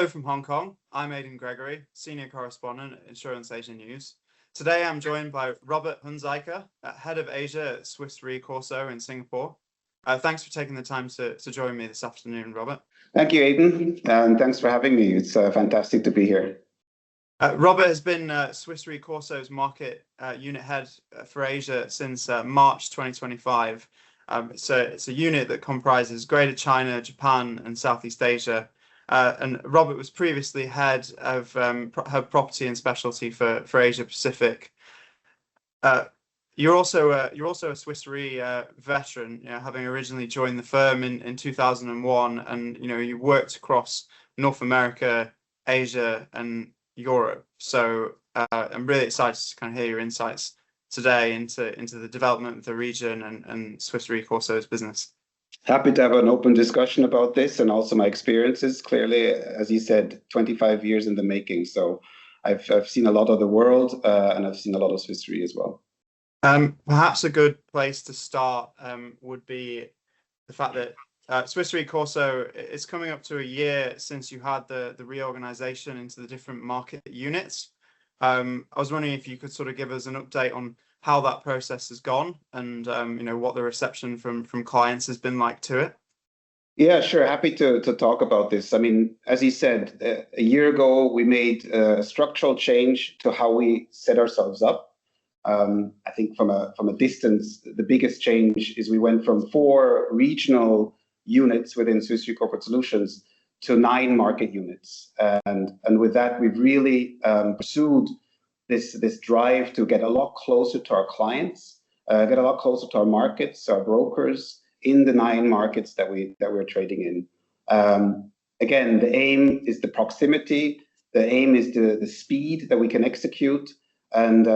Hello from Hong Kong. I'm Aidan Gregory, Senior Correspondent at InsuranceAsia News. Today I'm joined by Robert Hunziker, Head of Asia at Swiss Re CorSo in Singapore. Thanks for taking the time to join me this afternoon, Robert. Thank you, Aidan, and thanks for having me. It's fantastic to be here. Robert has been Swiss Re CorSo's market unit head for Asia since March 2025. It's a unit that comprises Greater China, Japan, and Southeast Asia. And Robert was previously head of property and specialty for Asia Pacific. You're also a Swiss Re veteran, having originally joined the firm in 2001, and you worked across North America, Asia, and Europe. So I'm really excited to kind of hear your insights today into the development of the region and Swiss Re CorSo's business. Happy to have an open discussion about this and also my experiences. Clearly, as you said, 25 years in the making. So I've seen a lot of the world and I've seen a lot of Swiss Re as well. Perhaps a good place to start would be the fact that Swiss Re CorSo is coming up to a year since you had the reorganisation into the different market units. I was wondering if you could sort of give us an update on how that process has gone and what the reception from clients has been like to it. Yeah, sure. Happy to talk about this. I mean, as you said, a year ago, we made a structural change to how we set ourselves up. I think from a distance, the biggest change is we went from 4 regional units within Swiss Re Corporate Solutions to 9 market units. And with that, we've really pursued this drive to get a lot closer to our clients, get a lot closer to our markets, our brokers in the 9 markets that we're trading in. Again, the aim is the proximity. The aim is the speed that we can execute, and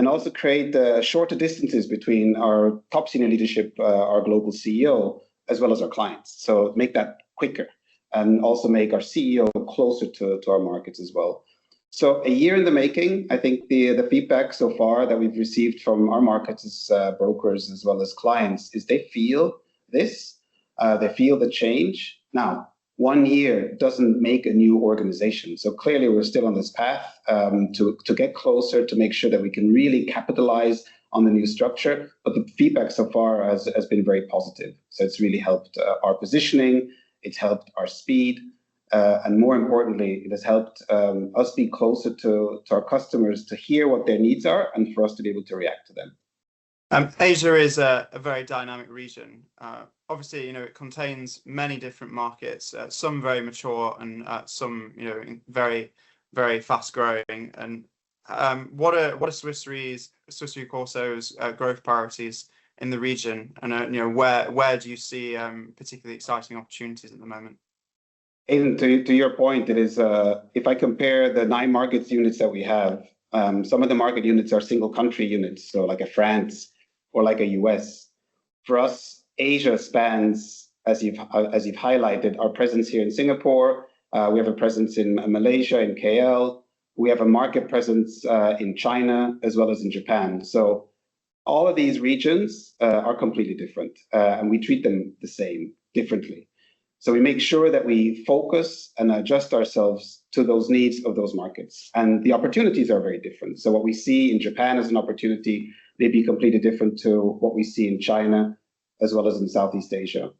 also create shorter distances between our top senior leadership, our global CEO, as well as our clients. So make that quicker, and also make our CEO closer to our markets as well. So a year in the making. I think the feedback so far that we've received from our markets as brokers as well as clients is they feel this, they feel the change. Now, 1 year doesn't make a new organization. So clearly we're still on this path to get closer, to make sure that we can really capitalize on the new structure. But the feedback so far has been very positive. So it's really helped our positioning, it's helped our speed, and more importantly, it has helped us be closer to our customers, to hear what their needs are and for us to be able to react to them. Asia is a very dynamic region. Obviously, it contains many different markets, some very mature and some, very, very fast growing. And what are Swiss Re CorSo's growth priorities in the region? And where do you see particularly exciting opportunities at the moment? And to your point, it is if I compare the 9 markets units that we have, some of the market units are single country units, so like a France or like a US. For us, Asia spans, as you've highlighted, our presence here in Singapore. We have a presence in Malaysia, in KL. We have a market presence in China as well as in Japan. So all of these regions are completely different, and we treat them the same, differently. So we make sure that we focus and adjust ourselves to those needs of those markets. And the opportunities are very different. So what we see in Japan as an opportunity may be completely different to what we see in China as well as in Southeast Asia.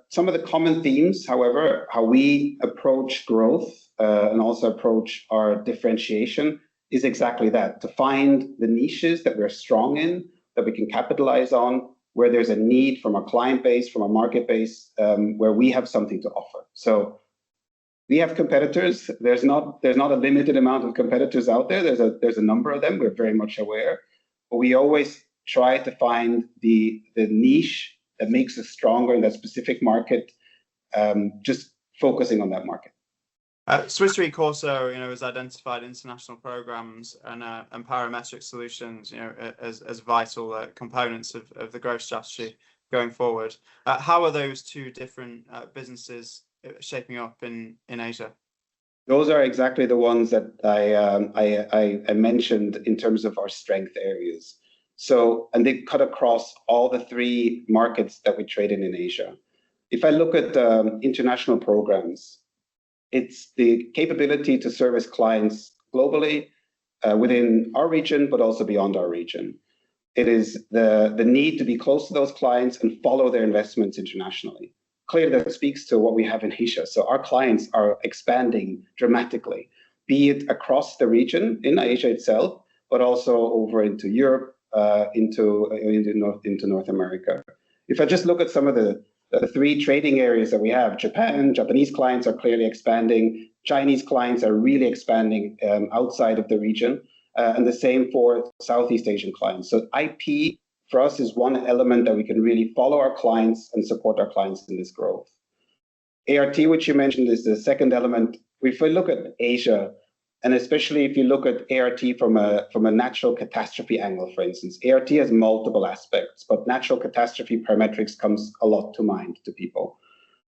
Some of the common themes, however, how we approach growth and also approach our differentiation is exactly that, to find the niches that we're strong in, that we can capitalize on, where there's a need from our client base, from our market base, where we have something to offer. So we have competitors. There's not a limited amount of competitors out there. There's a number of them. We're very much aware, but we always try to find the niche that makes us stronger in that specific market, just focusing on that market. Swiss Re CorSo, has identified international programs and parametric solutions, as vital components of the growth strategy going forward. How are those 2 different businesses shaping up in Asia? Those are exactly the ones that I mentioned in terms of our strength areas. So, and they cut across all the 3 markets that we trade in Asia. If I look at international programs, It's the capability to service clients globally within our region, but also beyond our region. It is the need to be close to those clients and follow their investments internationally. Clearly, that speaks to what we have in Asia. So our clients are expanding dramatically, be it across the region in Asia itself, but also over into Europe, into North America. If I just look at some of the three trading areas that we have, Japanese clients are clearly expanding. Chinese clients are really expanding outside of the region. And the same for Southeast Asian clients. So IP for us is one element that we can really follow our clients and support our clients in this growth. ART, which you mentioned, is the second element. If we look at Asia, and especially if you look at ART from a natural catastrophe angle, for instance, ART has multiple aspects, but natural catastrophe parametrics comes a lot to mind to people.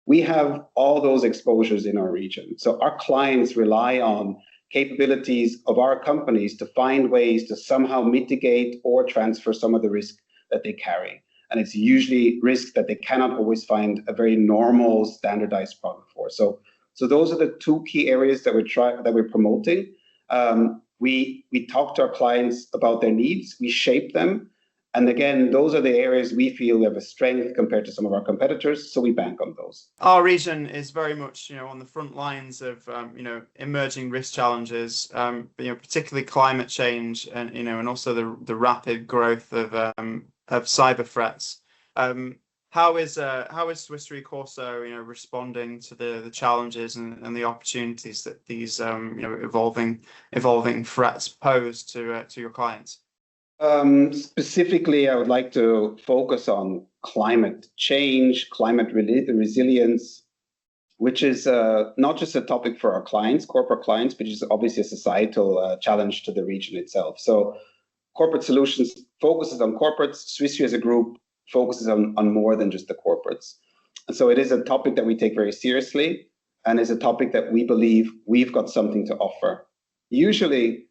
We have all those exposures in our region. So our clients rely on capabilities of our companies to find ways to somehow mitigate or transfer some of the risk that they carry. And it's usually risk that they cannot always find a very normal standardized product for. So those are the two key areas that we're promoting. We talk to our clients about their needs, we shape them. And again, those are the areas we feel we have a strength compared to some of our competitors, so we bank on those. Our region is very much, on the front lines of, emerging risk challenges, particularly climate change, and and also the rapid growth of cyber threats. How is Swiss Re CorSo, responding to the challenges and the opportunities that these evolving threats pose to your clients? Specifically, I would like to focus on climate change, climate resilience, which is not just a topic for our clients, corporate clients, but is obviously a societal challenge to the region itself. So corporate solutions focuses on corporates. Swiss Re as a group focuses on more than just the corporates. And so it is a topic that we take very seriously and is a topic that we believe we've got something to offer. Usually,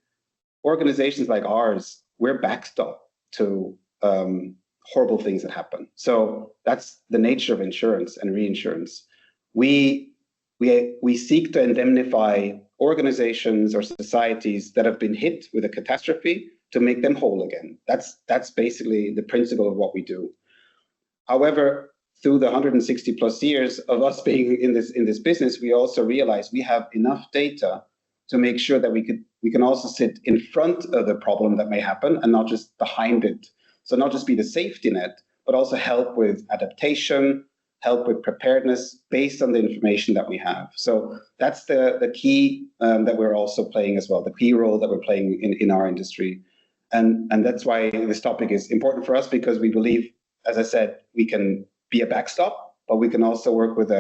organizations like ours, we're backstop to horrible things that happen. So that's the nature of insurance and reinsurance. We seek to indemnify organizations or societies that have been hit with a catastrophe to make them whole again. That's basically the principle of what we do. However, through the 160 plus years of us being in this business, we also realize we have enough data to make sure that we can also sit in front of the problem that may happen and not just behind it. So not just be the safety net, but also help with adaptation, help with preparedness based on the information that we have. So that's the key that we're also playing as well, the key role that we're playing in our industry. And that's why this topic is important for us, because we believe, as I said, we can be a backstop, but we can also work with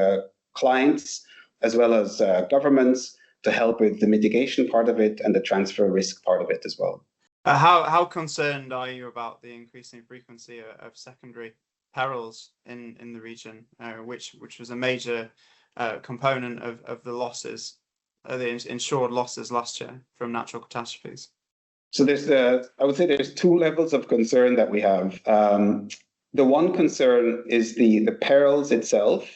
clients as well as governments to help with the mitigation part of it and the transfer risk part of it as well. How concerned are you about the increasing frequency of secondary perils in the region, which was a major component of the losses, the insured losses last year from natural catastrophes? So I would say there's two levels of concern that we have. The one concern is the perils itself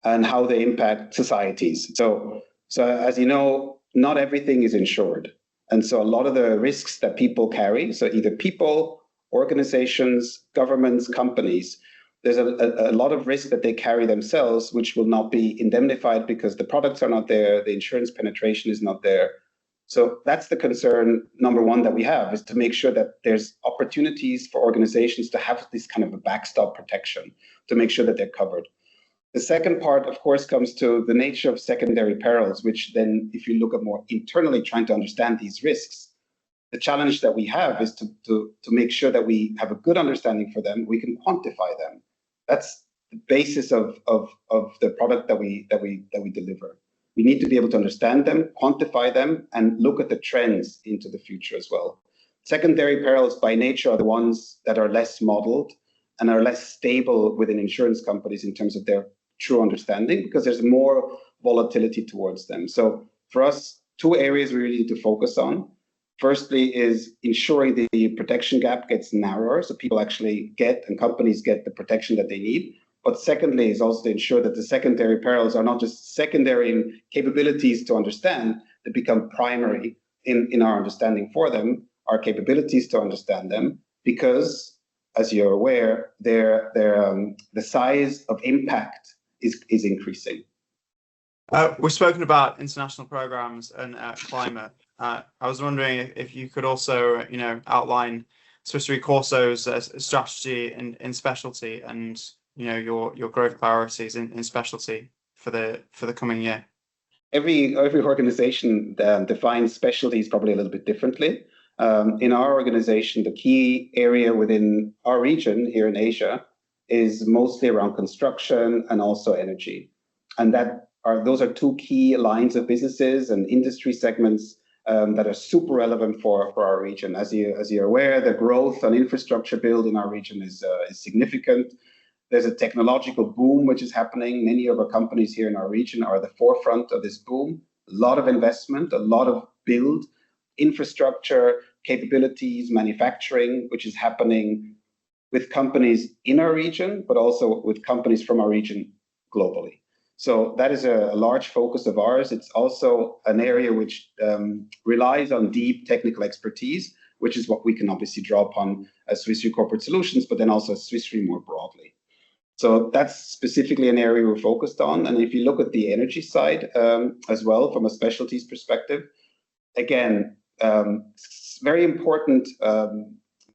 and how they impact societies. So as you know, not everything is insured. And so a lot of the risks that people carry, so either people, organizations, governments, companies, there's a lot of risk that they carry themselves, which will not be indemnified because the products are not there, the insurance penetration is not there. So that's the concern number one that we have, is to make sure that there's opportunities for organizations to have this kind of a backstop protection to make sure that they're covered. The second part, of course, comes to the nature of secondary perils, which then, if you look at more internally trying to understand these risks, the challenge that we have is to make sure that we have a good understanding for them, we can quantify them. That's the basis of the product that we deliver. We need to be able to understand them, quantify them, and look at the trends into the future as well. Secondary perils by nature are the ones that are less modeled and are less stable within insurance companies in terms of their true understanding, because there's more volatility towards them. So for us, two areas we really need to focus on. Firstly is ensuring the protection gap gets narrower, so people actually get and companies get the protection that they need. But secondly, is also to ensure that the secondary perils are not just secondary in capabilities to understand, they become primary in our understanding for them, our capabilities to understand them, because, as you're aware, the size of impact is increasing. We've spoken about international programs and climate. I was wondering if you could also, outline Swiss Re CorSo's strategy in specialty and your growth priorities in specialty for the coming year. Every organization defines specialties probably a little bit differently. In our organization, the key area within our region here in Asia is mostly around construction and also energy, and those are two key lines of businesses and industry segments that are super relevant for our region. As you're aware, the growth on infrastructure build in our region is significant. There's a technological boom which is happening. Many of our companies here in our region are at the forefront of this boom. A lot of investment, a lot of build, infrastructure, capabilities, manufacturing, which is happening with companies in our region, but also with companies from our region globally. So that is a large focus of ours. It's also an area which relies on deep technical expertise, which is what we can obviously draw upon as Swiss Re Corporate Solutions, but then also Swiss Re more broadly. So that's specifically an area we're focused on. And if you look at the energy side as well, from a specialties perspective, again, very important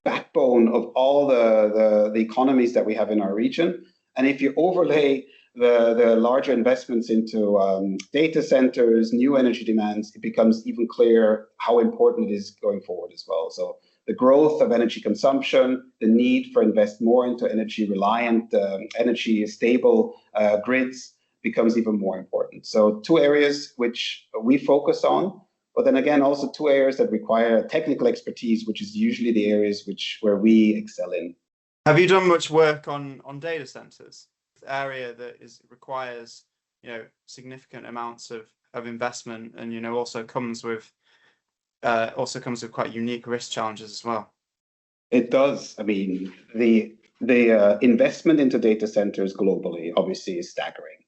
backbone of all the economies that we have in our region. And if you overlay the larger investments into data centers, new energy demands, it becomes even clearer how important it is going forward as well. So the growth of energy consumption, the need for invest more into energy reliant, energy stable grids becomes even more important. So two areas which we focus on, but then again, also two areas that require technical expertise, which is usually the areas where we excel in. Have you done much work on data centers? Area that requires significant amounts of investment, and also comes with quite unique risk challenges as well. It does. I mean, the investment into data centers globally obviously is staggering.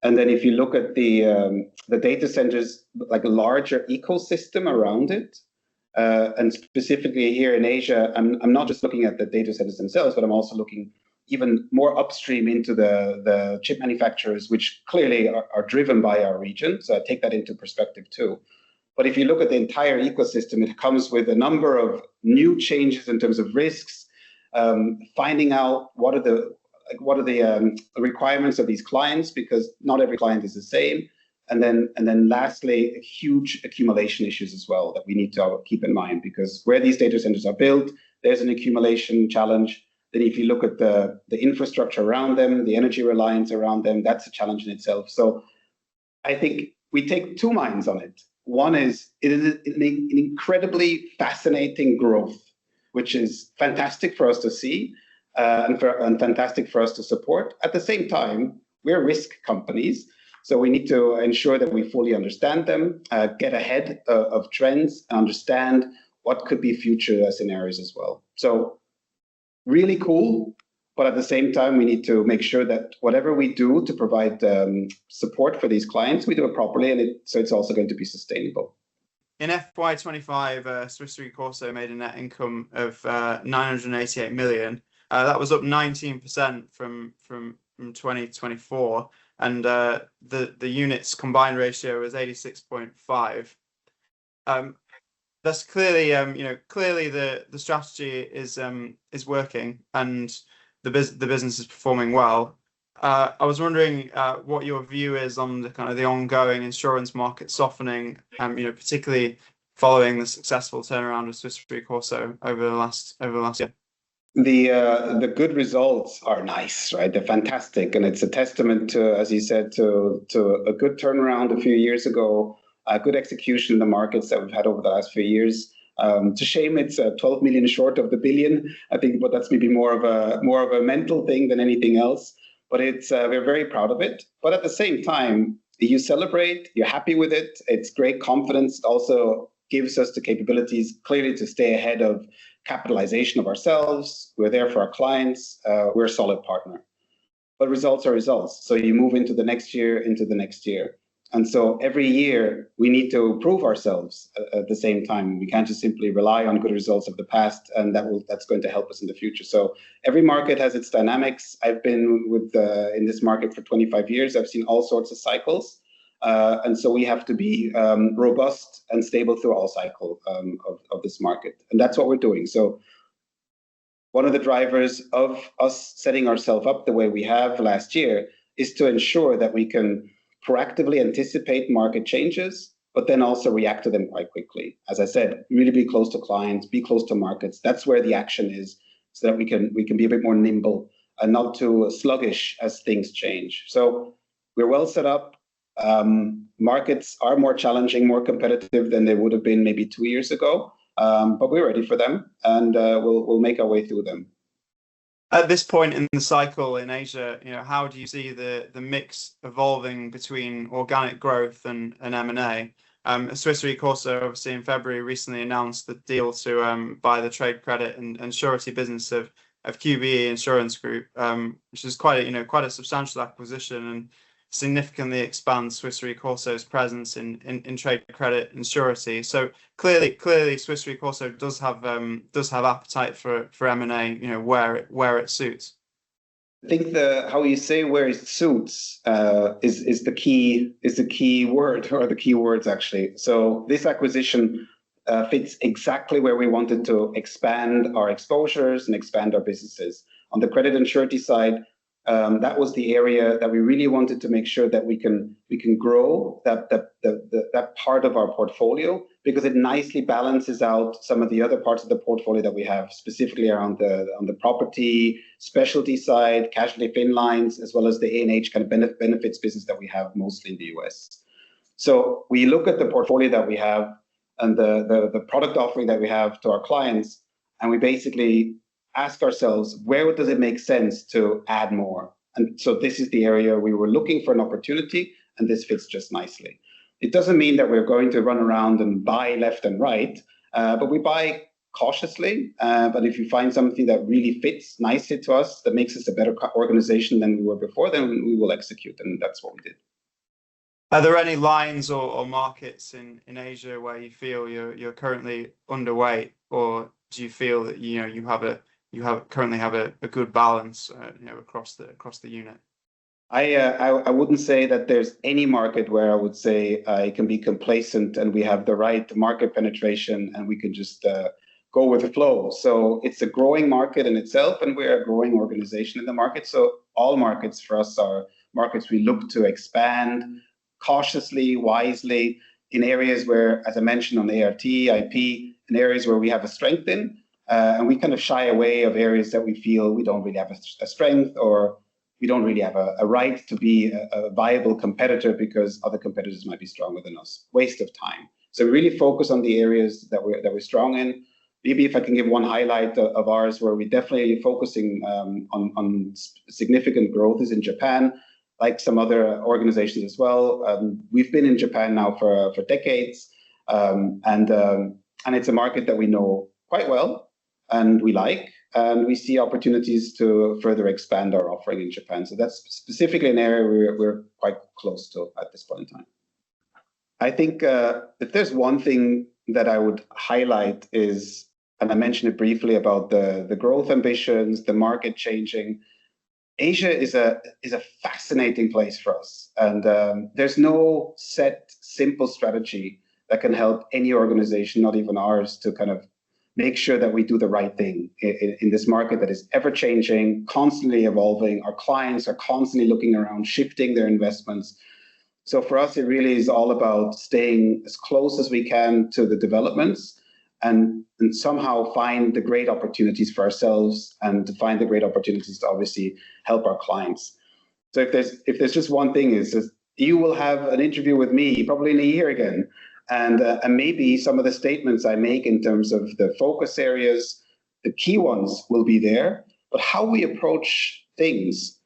And then if you look at the data centers, like a larger ecosystem around it, and specifically here in Asia, I'm not just looking at the data centers themselves, but I'm also looking even more upstream into the chip manufacturers, which clearly are driven by our region. So I take that into perspective too. But if you look at the entire ecosystem, it comes with a number of new changes in terms of risks, finding out what are the requirements of these clients, because not every client is the same. And then lastly, huge accumulation issues as well that we need to keep in mind, because where these data centers are built, there's an accumulation challenge. Then if you look at the infrastructure around them, the energy reliance around them, that's a challenge in itself. So I think we take two minds on it. One is it is an incredibly fascinating growth, which is fantastic for us to see and fantastic for us to support. At the same time, we're risk companies, so we need to ensure that we fully understand them, get ahead of trends, and understand what could be future scenarios as well. So really cool, but at the same time, we need to make sure that whatever we do to provide support for these clients, we do it properly, and so it's also going to be sustainable. In FY25, Swiss Re CorSo made a net income of 988 million. That was up 19% from 2024, and the unit's combined ratio was 86.5. That's clearly, clearly the strategy is working, and the business is performing well. I was wondering what your view is on the kind of the ongoing insurance market softening, particularly following the successful turnaround of Swiss Re CorSo over the last year. The good results are nice, right? They're fantastic, and it's a testament to, as you said, to a good turnaround a few years ago. Good execution in the markets that we've had over the last few years. It's a shame it's 12 million short of the billion, I think, but that's maybe more of a mental thing than anything else. But we're very proud of it. But at the same time, you celebrate, you're happy with it. It's great confidence. It also gives us the capabilities clearly to stay ahead of capitalization of ourselves. We're there for our clients. We're a solid partner. but results are results. So you move into the next year, into the next year. And so every year we need to prove ourselves at the same time. We can't just simply rely on good results of the past, and that's going to help us in the future. So every market has its dynamics. I've been in this market for 25 years. I've seen all sorts of cycles. And so we have to be robust and stable through all cycle of this market. And that's what we're doing. So one of the drivers of us setting ourselves up the way we have last year is to ensure that we can proactively anticipate market changes, but then also react to them quite quickly. As I said, really be close to clients, be close to markets. That's where the action is, so that we can be a bit more nimble and not too sluggish as things change. So we're well set up. Markets are more challenging, more competitive than they would have been maybe 2 years ago, but we're ready for them, and we'll make our way through them. At this point in the cycle in Asia, how do you see the mix evolving between organic growth and M&A? Swiss Re CorSo, obviously in February, recently announced the deal to buy the trade credit and surety business of QBE Insurance Group, which is quite a substantial acquisition and significantly expands Swiss Re CorSo's presence in trade credit and surety. So clearly Swiss Re CorSo does have appetite for M&A, where it suits. I think how you say where it suits is the key word, or the key words actually. So this acquisition fits exactly where we wanted to expand our exposures and expand our businesses. On the credit and surety side, that was the area that we really wanted to make sure that we can grow that part of our portfolio, because it nicely balances out some of the other parts of the portfolio that we have, specifically on the property specialty side, casualty fin lines, as well as the A&H kind of benefits business that we have mostly in the US. So we look at the portfolio that we have and the product offering that we have to our clients, and we basically ask ourselves, where does it make sense to add more? And so this is the area we were looking for an opportunity, and this fits just nicely. It doesn't mean that we're going to run around and buy left and right, but we buy cautiously. But if you find something that really fits nicely to us, that makes us a better organization than we were before, then we will execute, and that's what we did. Are there any lines or markets in Asia where you feel you're currently underweight, or do you feel that you currently have a good balance across the unit? I wouldn't say that there's any market where I would say I can be complacent and we have the right market penetration and we can just go with the flow. So it's a growing market in itself, and we're a growing organization in the market. So all markets for us are markets we look to expand cautiously, wisely, in areas where, as I mentioned on the ART, IP, in areas where we have a strength in. And we kind of shy away of areas that we feel we don't really have a strength, or we don't really have a right to be a viable competitor because other competitors might be stronger than us. Waste of time. So we really focus on the areas that we're strong in. Maybe if I can give one highlight of ours where we're definitely focusing on significant growth is in Japan, like some other organizations as well. We've been in Japan now for decades, and it's a market that we know quite well. And we like, and we see opportunities to further expand our offering in Japan. So that's specifically an area we're quite close to at this point in time. I think if there's one thing that I would highlight is, and I mentioned it briefly about the growth ambitions, the market changing. Asia is a fascinating place for us, and there's no set, simple strategy that can help any organization, not even ours, to kind of make sure that we do the right thing in this market that is ever changing, constantly evolving. Our clients are constantly looking around, shifting their investments. So for us, it really is all about staying as close as we can to the developments and somehow find the great opportunities for ourselves and to find the great opportunities to obviously help our clients. So if there's just one thing, is you will have an interview with me probably in a year again. And maybe some of the statements I make in terms of the focus areas, the key ones will be there, but how we approach things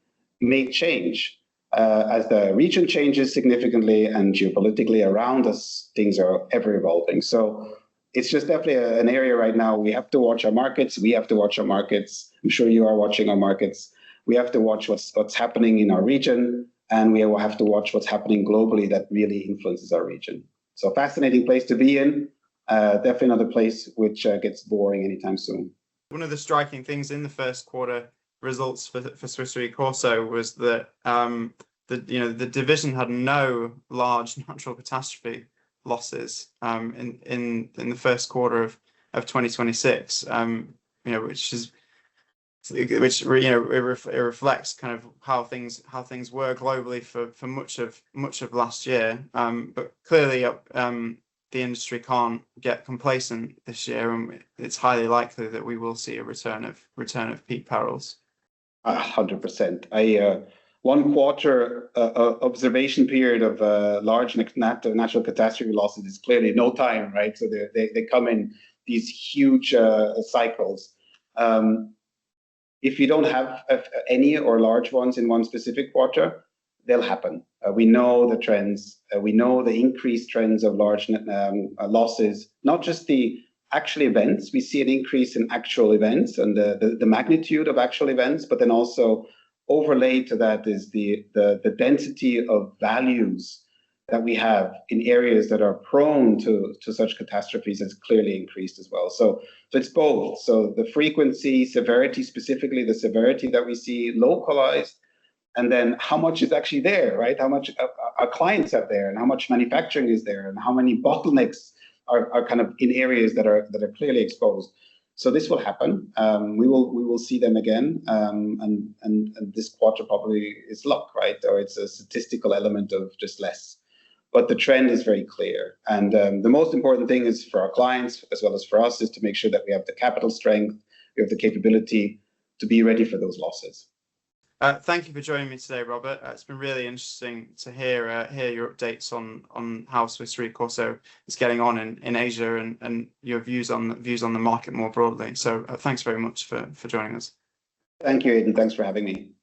may change as the region changes significantly, and geopolitically around us, things are ever evolving. So it's just definitely an area right now we have to watch our markets. We have to watch our markets. I'm sure you are watching our markets. we have to watch what's happening in our region, and we will have to watch what's happening globally that really influences our region. So fascinating place to be in. Definitely not a place which gets boring anytime soon. One of the striking things in the first quarter results for Swiss Re CorSo was that the division had no large natural catastrophe losses in the first quarter of 2026. Which it reflects kind of how things were globally for much of last year. But clearly, the industry can't get complacent this year, and it's highly likely that we will see a return of peak perils. 100%. One quarter observation period of large natural catastrophe losses is clearly no time, right? So they come in these huge cycles. If you don't have any or large ones in one specific quarter, they'll happen. We know the trends. We know the increased trends of large losses, not just the actual events. We see an increase in actual events and the magnitude of actual events, but then also overlaid to that is the density of values that we have in areas that are prone to such catastrophes has clearly increased as well. So it's both. So the frequency, severity, specifically the severity that we see localized, and then how much is actually there, right? How much our clients have there, and how much manufacturing is there, and how many bottlenecks are kind of in areas that are clearly exposed. So this will happen. We will see them again, and this quarter probably is luck, right? Or it's a statistical element of just less. But the trend is very clear. And the most important thing is for our clients, as well as for us, is to make sure that we have the capital strength, we have the capability to be ready for those losses. Thank you for joining me today, Robert. It's been really interesting to hear your updates on how Swiss Re CorSo is getting on in Asia and your views on the market more broadly. So thanks very much for joining us. Thank you, Aidan. Thanks for having me.